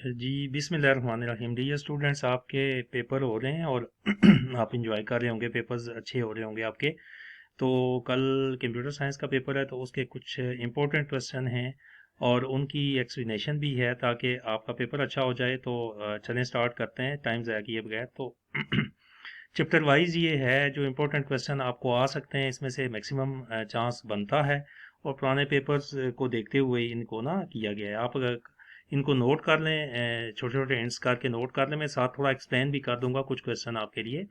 जी बिस्मिल्लाहिर्रहमानिर्रहीम। Dear students, आपके paper हो रहे हैं और आप इंजॉय कर रहे होंगे, पेपर्स अच्छे हो रहे होंगे आपके। तो कल कंप्यूटर साइंस का पेपर है, तो उसके कुछ इंपॉर्टेंट क्वेश्चन हैं और उनकी एक्सप्लेनेशन भी है ताकि आपका पेपर अच्छा हो जाए। तो चलें स्टार्ट करते हैं टाइम ज़ाया किए बगैर। तो चैप्टर वाइज ये है, जो इंपॉर्टेंट क्वेश्चन आपको आ सकते हैं इसमें से मैक्सिमम चांस बनता है। और पुराने पेपर्स को देखते हुए इनको ना किया गया है। आप अगर इनको नोट कर लें, छोटे छोटे एंड्स करके नोट कर लें। मैं साथ थोड़ा एक्सप्लेन भी कर दूंगा कुछ क्वेश्चन आपके लिए।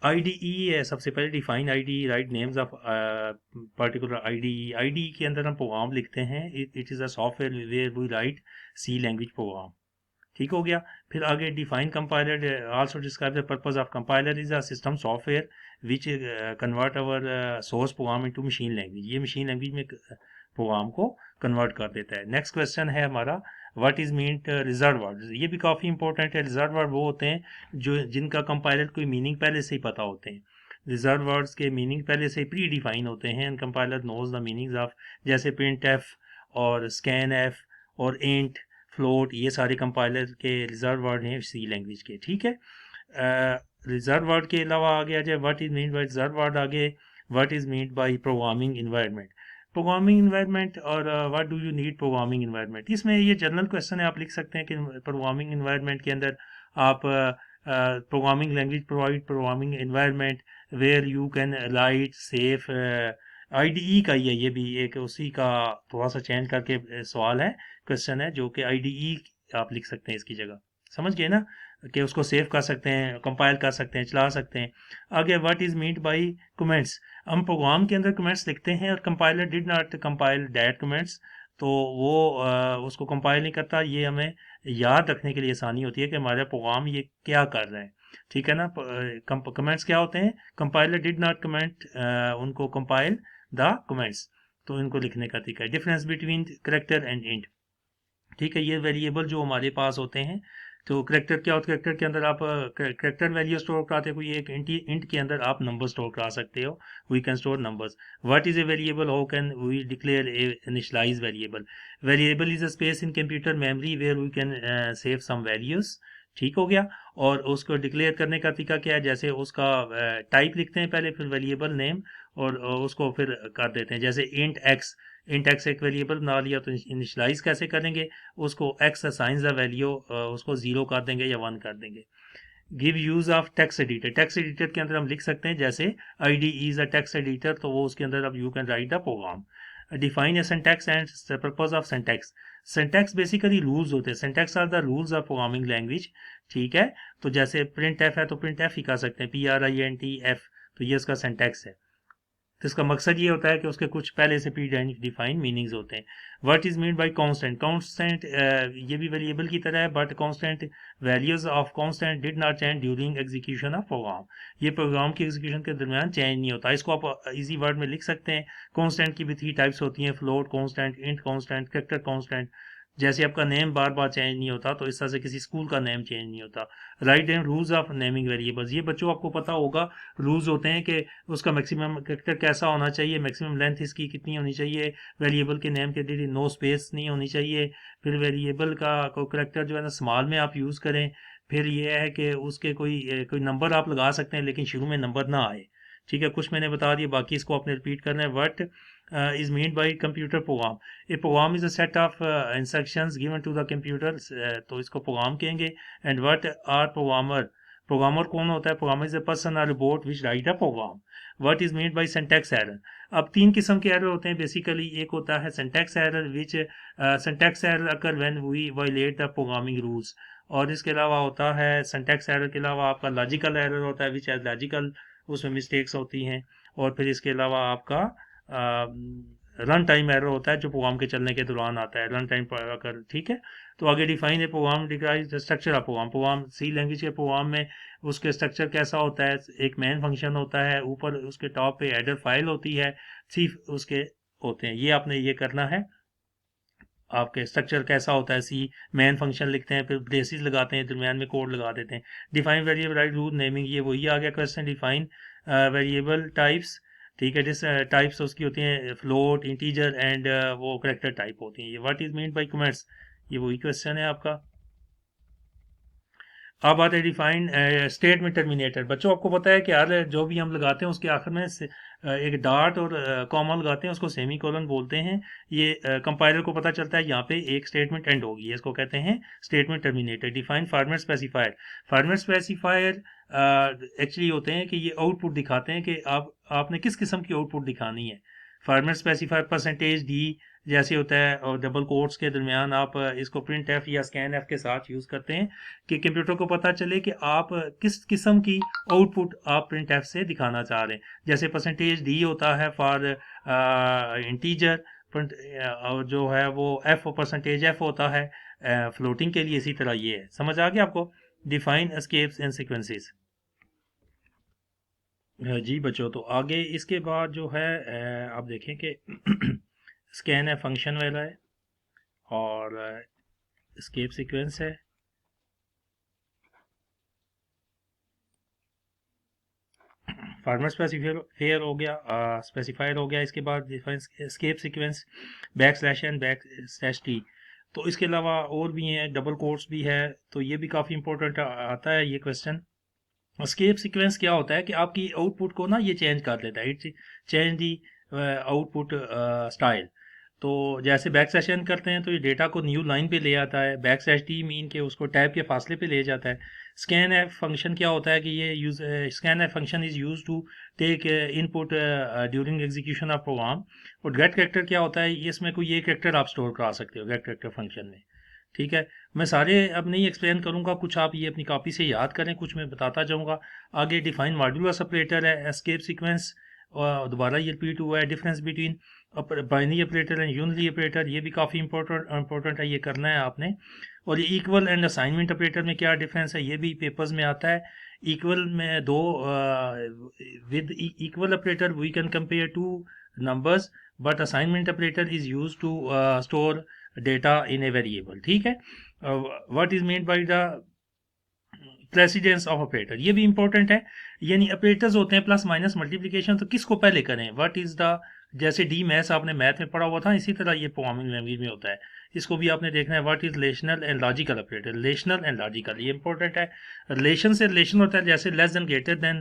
आईडीई है, सबसे पहले define IDE, write names of particular IDE. IDE के अंदर हम प्रोग्राम लिखते हैं। It is a software where we write C language program. ठीक हो गया। फिर आगे define compiler also describe the purpose of compiler is a system software which convert our source program into machine language. ये machine language में program को convert कर देता है। नेक्स्ट क्वेश्चन है हमारा, what is mean reserve word. ये भी काफ़ी इंपॉर्टेंट है। रिजर्व वर्ड वो होते हैं जो जिनका कंपाइलर कोई मीनिंग पहले से ही पता होते हैं। रिजर्व वर्ड्स के मीनिंग पहले से प्री डिफाइन होते हैं and compiler knows the meanings of, जैसे प्रिंट एफ और स्कैन एफ और इंट, फ्लोट, ये सारे कंपाइलर के रिजर्व वर्ड हैं सी लैंग्वेज के। ठीक है। रिजर्व वर्ड के अलावा आगे आ जाए, what is mean by reserve word. आगे what is mean by programming environment. Programming environment और what do you need programming environment. इसमें ये जनरल क्वेश्चन है, आप लिख सकते हैं कि प्रोग्रामिंग इन्वायरमेंट के अंदर आप programming language provide programming environment where you can write safe. IDE का ही है ये भी, एक उसी का थोड़ा सा चेंज करके सवाल है, क्वेश्चन है, जो कि आईडीई आप लिख सकते हैं इसकी जगह। समझ गए ना, कि उसको सेव कर सकते हैं, कंपाइल कर सकते हैं, चला सकते हैं। आगे what is meant by comments. हम प्रोग्राम के अंदर कमेंट्स लिखते हैं और compiler did not compile that comments, तो वो उसको कंपाइल नहीं करता। ये हमें याद रखने के लिए आसानी होती है कि हमारा प्रोग्राम ये क्या कर रहा है। ठीक है ना। कमेंट्स क्या होते हैं, कंपाइलर डिड नॉट कमेंट उनको कंपाइल द कमेंट्स। तो इनको लिखने का तरीका है। Difference between character and int. ठीक है, ये वेरिएबल जो हमारे पास होते हैं। तो करेक्टर क्या होता है, करेक्टर के अंदर आप करेक्टर वैल्यू स्टोर कराते हैं। कोई एक इंट के अंदर आप नंबर स्टोर करा सकते हो। We can store numbers. What is a variable, how can we declare a initialize variable. Variable is a space in computer memory where we can save some values. ठीक हो गया। और उसको डिक्लेयर करने का तरीका क्या है, जैसे उसका टाइप लिखते हैं पहले, फिर वेरिएबल नेम, और उसको फिर कर देते हैं। जैसे इंट एक्स, इंट एक्स एक वेरिएबल बना लिया, तो इनिशियलाइज कैसे करेंगे, उसको एक्स असाइंस द वैल्यू, उसको जीरो कर देंगे या वन कर देंगे। Give use of text editor. Text editor के अंदर हम लिख सकते हैं, जैसे I D is a text editor, तो वो उसके अंदर अब you can write the program. Define a syntax and purpose of syntax. Syntax basically rules होते हैं। Syntax are the rules of programming language. ठीक है। तो जैसे प्रिंट एफ है तो प्रिंट एफ ही कर सकते हैं, P R I N T F, तो ये उसका सिंटैक्स है। तो इसका मकसद ये होता है कि उसके कुछ पहले से प्री डिफाइंड मीनिंग्स होते हैं। What is mean by constant. Constant ये भी वेरिएबल की तरह है, but constant values of constant did not change during execution of program. ये प्रोग्राम की एग्जीक्यूशन के दरमियान चेंज नहीं होता। इसको आप इजी वर्ड में लिख सकते हैं। कांस्टेंट की भी 3 टाइप्स होती हैं, float constant, int constant, character constant. जैसे आपका नेम बार बार चेंज नहीं होता, तो इस तरह से किसी स्कूल का नेम चेंज नहीं होता। Right and rules of naming variables. ये बच्चों आपको पता होगा, रूल्स होते हैं कि उसका मैक्सिमम कैरेक्टर कैसा होना चाहिए, मैक्सिमम लेंथ इसकी कितनी होनी चाहिए, वेरिएबल के नेम के लिए नो स्पेस नहीं होनी चाहिए। फिर वेरिएबल का कोई कैरेक्टर जो है ना स्मॉल में आप यूज़ करें। फिर ये है कि उसके कोई नंबर आप लगा सकते हैं, लेकिन शुरू में नंबर ना आए। ठीक है, कुछ मैंने बता दिया, बाकी इसको आपने रिपीट करना है। What is mean by computer program. A program is a set of instructions given to the computer, तो इसको प्रोग्राम कहेंगे। And what are programmer. Programmer कौन होता है, प्रोग्रामर इज अ पर्सन और robot which write a program. What is mean by syntax error. अब 3 किस्म के एरर होते हैं बेसिकली। एक होता है syntax error, which syntax error occur when we violate the programming rules. और इसके अलावा होता है सिंटैक्स एरर के अलावा आपका लॉजिकल एरर होता है, विच एज लॉजिकल, उसमें मिस्टेक्स होती हैं। और फिर इसके अलावा आपका रन टाइम एरर होता है, जो प्रोग्राम के चलने के दौरान आता है, रन टाइम पर अगर। ठीक है। तो आगे डिफाइन है program, decrease structure of program. Program C language के प्रोग्राम में उसके स्ट्रक्चर कैसा होता है, एक मेन फंक्शन होता है, ऊपर उसके टॉप पे हेडर फाइल होती है, सिर्फ उसके होते हैं। ये आपने ये करना है। आपके स्ट्रक्चर कैसा होता है, सी मेन फंक्शन लिखते हैं, फिर ब्रेसिस लगाते हैं, दरमियान में कोड लगा देते हैं। Define variable right rule naming, ये वही आ गया क्वेश्चन। Define variable types. ठीक है, जिस टाइप्स उसकी होती हैं फ्लोट, इंटीजर एंड वो करेक्टर टाइप होती हैं। ये what is mean bye comments, ये वही क्वेश्चन है आपका। अब आते हैं डिफाइन स्टेटमेंट टर्मिनेटर। बच्चों आपको पता है कि हर जो भी हम लगाते हैं उसके आखिर में एक डॉट और कॉमा लगाते हैं, उसको सेमी कोलन बोलते हैं। ये कंपाइलर को पता चलता है यहाँ पे एक स्टेटमेंट एंड होगी, इसको कहते हैं statement terminator. Define format specifier. Format specifier actually होते हैं कि ये आउटपुट दिखाते हैं कि आपने किस किस्म की आउटपुट दिखानी है। फॉर्मेट स्पेसिफायर परसेंटेज डी जैसे होता है, और डबल कोट्स के दरमियान आप इसको प्रिंट एफ या स्कैन एफ के साथ यूज करते हैं कि कंप्यूटर को पता चले कि आप किस किस्म की आउटपुट आप प्रिंट एफ से दिखाना चाह रहे हैं। जैसे परसेंटेज डी होता है फॉर इंटीजर, और जो है वो एफ परसेंटेज एफ होता है फ्लोटिंग के लिए। इसी तरह ये है, समझ आ गया आपको। Define escapes and sequences. जी बच्चों, तो आगे इसके बाद जो है आप देखें कि स्कैन है फंक्शन वाला है, और एस्केप सीक्वेंस है। फार्मर स्पेसिफायर हो गया, स्पेसिफायर हो गया। इसके बाद escape sequence backslash N backslash T. तो इसके अलावा और भी हैं, डबल कोट्स भी है, तो ये भी काफ़ी इंपॉर्टेंट आता है ये क्वेश्चन। एस्केप सीक्वेंस क्या होता है कि आपकी आउटपुट को ना ये चेंज कर देता है, it change the output style. तो जैसे बैक सेशन करते हैं तो ये डेटा को न्यू लाइन पे ले आता है, बैक स्लैश टी मीन के उसको टैब के फासले पे ले जाता है। स्कैन एफ फंक्शन क्या होता है कि ये use scan F function is use to take input during execution of program. और गेट कैरेक्टर क्या होता है, इसमें कोई ये कैरेक्टर आप स्टोर करा सकते हो गेट कैरेक्टर फंक्शन में। ठीक है, मैं सारे अब नहीं एक्सप्लेन करूंगा, कुछ आप ये अपनी कॉपी से याद करें, कुछ मैं बताता जाऊंगा आगे। डिफाइन मॉड्यूलर ऑपरेटर है, एस्केप सीक्वेंस, और दोबारा ये रिपीट हुआ है। Difference between binary operator and unitary operator, ये भी काफ़ी इंपॉर्टेंट है, ये करना है आपने। और ये इक्वल एंड असाइनमेंट ऑपरेटर में क्या डिफरेंस है, ये भी पेपर्स में आता है। इक्वल में दो with equal operator we can compare two numbers, but assignment operator is use to store data in a variable. ठीक है, what is meant by the precedence of operator, ये भी इंपॉर्टेंट है। यानी ऑपरेटर्स होते हैं प्लस माइनस मल्टीप्लिकेशन, तो किसको पहले करें, व्हाट इज द, जैसे डी मैथ्स आपने मैथ में पढ़ा हुआ था, इसी तरह ये प्रोग्रामिंग लैंग्वेज में होता है, इसको भी आपने देखना है। What is relational and logical operator, relational and logical, ये इंपॉर्टेंट है। रिलेशन से रिलेशन होता है, जैसे लेस देन ग्रेटर देन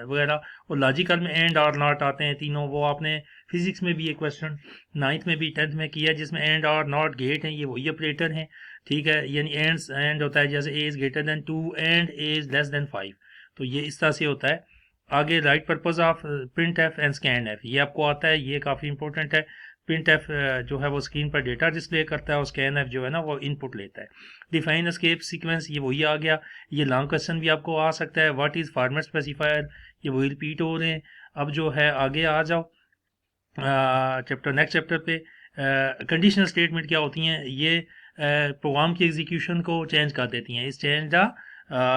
वगैरह, और लॉजिकल में एंड और नॉट आते हैं तीनों। वो आपने फिजिक्स में भी ये क्वेश्चन 9th में भी 10th में किया, जिसमें एंड और नॉट गेट हैं, ये वही ऑपरेटर हैं। ठीक है, यानी एंड होता है जैसे a is greater than 2 and a is less than 5, तो ये इस तरह से होता है। आगे right purpose of printf and scanf, ये आपको आता है, ये काफ़ी इंपॉर्टेंट है। प्रिंट एफ जो है वो स्क्रीन पर डेटा डिस्प्ले करता है, और स्कैन एफ जो है ना वो इनपुट लेता है। डिफाइन एस्केप सीक्वेंस, ये वही आ गया। ये लॉन्ग क्वेश्चन भी आपको आ सकता है। व्हाट इज फॉर्मेट स्पेसिफायर, ये वही रिपीट हो रहे हैं। अब जो है आगे आ जाओ चैप्टर, नेक्स्ट चैप्टर पे। कंडीशनल स्टेटमेंट क्या होती हैं, ये प्रोग्राम की एग्जीक्यूशन को चेंज कर देती हैं। इस change the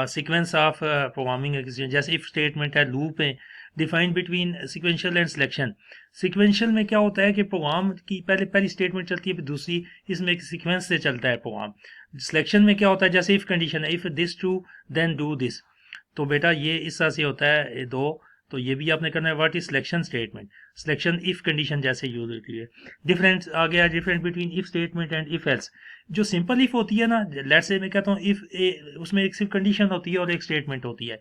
sequence of programming execution, जैसे इफ स्टेटमेंट है, लूप है। Define between sequential and selection. Sequential में क्या होता है कि प्रोग्राम की पहली स्टेटमेंट चलती है, फिर दूसरी, इसमें एक सिक्वेंस से चलता है प्रोग्राम। सिलेक्शन में क्या होता है, जैसे इफ कंडीशन है, if this true then do this, तो बेटा ये इस तरह से होता है दो, तो ये भी आपने करना है। What is selection statement, selection if condition जैसे यूज होती है। डिफरेंस आ गया, difference between if statement and if else. जो सिंपल इफ होती है ना, लेट्स से मैं कहता हूँ इफ उसमें एक सिर्फ कंडीशन होती है और एक स्टेटमेंट होती है।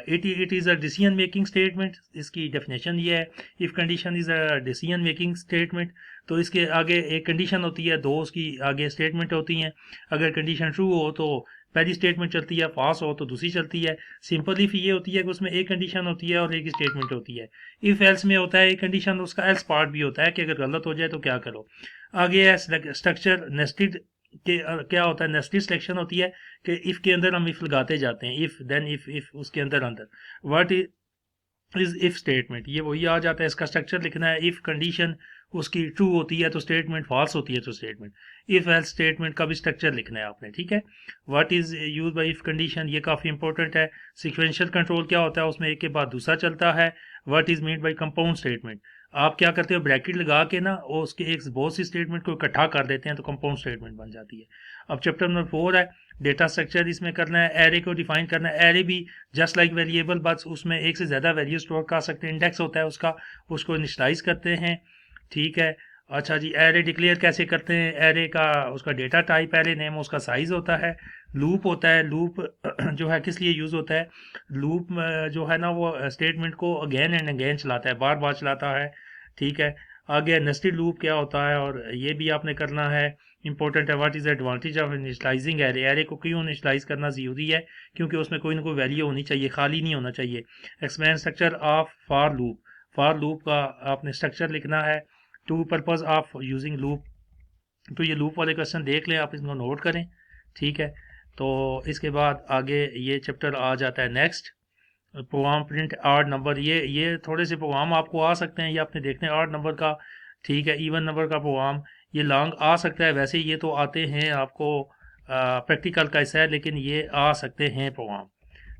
It is a decision making statement, इसकी डेफिनेशन ये है। If condition is a decision making statement, तो इसके आगे एक कंडीशन होती है, दो उसकी आगे स्टेटमेंट होती हैं। अगर कंडीशन ट्रू हो तो पहली स्टेटमेंट चलती है, फॉल्स हो तो दूसरी चलती है। सिंपल इफ ये होती है कि उसमें एक कंडीशन होती है और एक स्टेटमेंट होती है। इफ एल्स में होता है एक कंडीशन, उसका एल्स पार्ट भी होता है कि अगर गलत हो जाए तो क्या करो। आगे है स्ट्रक्चर नेस्टेड के, क्या होता है, नेस्टेड सिलेक्शन होती है कि इफ के अंदर हम इफ लगाते जाते हैं, इफ देन इफ उसके अंदर अंदर। व्हाट इज इफ स्टेटमेंट, ये वही आ जाता है, इसका स्ट्रक्चर लिखना है। इफ कंडीशन उसकी ट्रू होती है तो स्टेटमेंट, फॉल्स होती है तो स्टेटमेंट। इफ एल्स स्टेटमेंट का भी स्ट्रक्चर लिखना है आपने। ठीक है, what is use by if condition, ये काफ़ी इंपॉर्टेंट है। सिक्वेंशियल कंट्रोल क्या होता है, उसमें एक के बाद दूसरा चलता है। What is meant bye compound statement, आप क्या करते हो, ब्रैकेट लगा के ना और उसके एक बहुत सी स्टेटमेंट को इकट्ठा कर देते हैं तो कंपाउंड स्टेटमेंट बन जाती है। अब चैप्टर नंबर 4 है डेटा स्ट्रक्चर, इसमें करना है एरे को डिफाइन करना है। एरे भी जस्ट लाइक वेरिएबल, बस उसमें एक से ज़्यादा वैल्यू स्टोर कर सकते हैं, इंडेक्स होता है उसका, उसको इनिशियलाइज करते हैं। ठीक है, अच्छा जी, एरे डिक्लेयर कैसे करते हैं? एरे का उसका डेटा टाइप एरे नेम, उसका साइज होता है, लूप होता है। लूप जो है किस लिए यूज होता है? लूप जो है ना वो स्टेटमेंट को अगेन एंड अगेन चलाता है, बार बार चलाता है। ठीक है। आगे नेस्टेड लूप क्या होता है, और ये भी आपने करना है, इंपॉर्टेंट है। What is advantage of initialising array? Array को क्यों इनिशियलाइज करना जरूरी है? क्योंकि उसमें कोई ना कोई वैल्यू होनी चाहिए, खाली नहीं होना चाहिए। Expand structure of for loop, for loop का आपने स्ट्रक्चर लिखना है। To purpose of using loop, तो ये लूप वाले क्वेश्चन देख लें, आप इसको नोट करें। ठीक है। तो इसके बाद आगे ये चैप्टर आ जाता है नेक्स्ट, प्रोग्राम प्रिंट आड नंबर। ये थोड़े से प्रोग्राम आपको आ सकते हैं, ये आपने देखने आड नंबर का। ठीक है। इवन नंबर का प्रोग्राम ये लॉन्ग आ सकता है, वैसे ये तो आते हैं आपको, प्रैक्टिकल का हिस्सा है, लेकिन ये आ सकते हैं प्रोग्राम।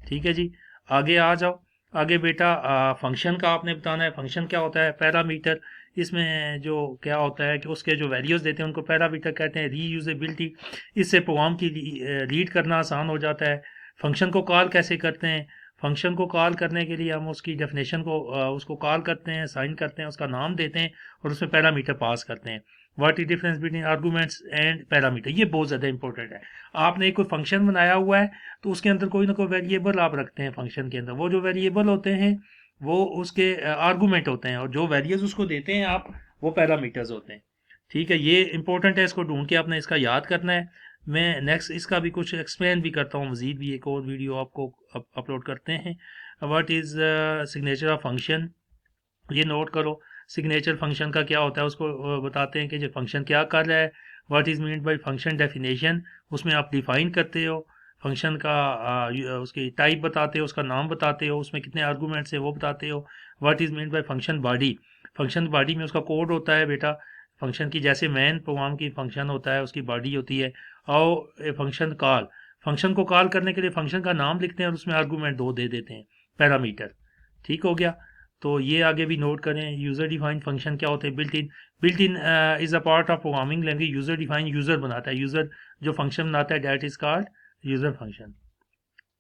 ठीक है जी। आगे आ जाओ। आगे बेटा फंक्शन का आपने बताना है। फंक्शन क्या होता है? पैरामीटर। इसमें जो क्या होता है कि उसके जो वैल्यूज़ देते हैं उनको पैरामीटर कहते हैं। रीयूजेबिलिटी, इससे प्रोग्राम की रीड करना आसान हो जाता है। फंक्शन को कॉल कैसे करते हैं? फंक्शन को कॉल करने के लिए हम उसकी डेफिनेशन को उसको कॉल करते हैं, साइन करते हैं, उसका नाम देते हैं और उसमें पैरामीटर पास करते हैं। What is difference between arguments and parameter? ये बहुत ज़्यादा इंपॉर्टेंट है। आपने कोई फंक्शन बनाया हुआ है तो उसके अंदर कोई ना कोई वेरिएबल आप रखते हैं फंक्शन के अंदर। वो जो वेरिएबल होते हैं वो उसके आर्गूमेंट होते हैं, और जो वैल्यूज उसको देते हैं आप, वो पैरामीटर्स होते हैं। ठीक है। ये इंपॉर्टेंट है, इसको ढूंढ के आपने इसका याद करना है। मैं नेक्स्ट इसका भी कुछ एक्सप्लेन भी करता हूँ, मजीद भी एक और वीडियो आपको अपलोड करते हैं। What is signature of function, ये नोट करो। सिग्नेचर फंक्शन का क्या होता है उसको बताते हैं कि जो फंक्शन क्या कर रहा है। What is mean bye function definition, उसमें आप डिफाइन करते हो फंक्शन का, उसकी टाइप बताते हो, उसका नाम बताते हो, उसमें कितने आर्गूमेंट्स है वो बताते हो। What is mean bye function body, function body में उसका कोड होता है बेटा। फंक्शन की जैसे मेन प्रोग्राम की फंक्शन होता है उसकी बॉडी होती है। और फंक्शन कॉल, फंक्शन को कॉल करने के लिए फंक्शन का नाम लिखते हैं और उसमें आर्गूमेंट दो दे देते हैं, पैरामीटर। ठीक हो गया। तो ये आगे भी नोट करें। यूज़र डिफाइंड फंक्शन क्या होते हैं? Built in is a part of programming language. User defined user बनाता है, यूज़र जो फंक्शन बनाता है that is called user function.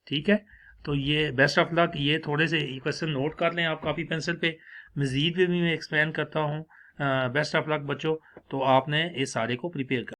ठीक है। तो ये बेस्ट ऑफ लक, ये थोड़े से क्वेश्चन नोट कर लें आप काफ़ी पेंसिल पे। मज़ीद भी मैं एक्सप्लेन करता हूँ। बेस्ट ऑफ लक बच्चों। तो आपने इस सारे को प्रिपेयर कर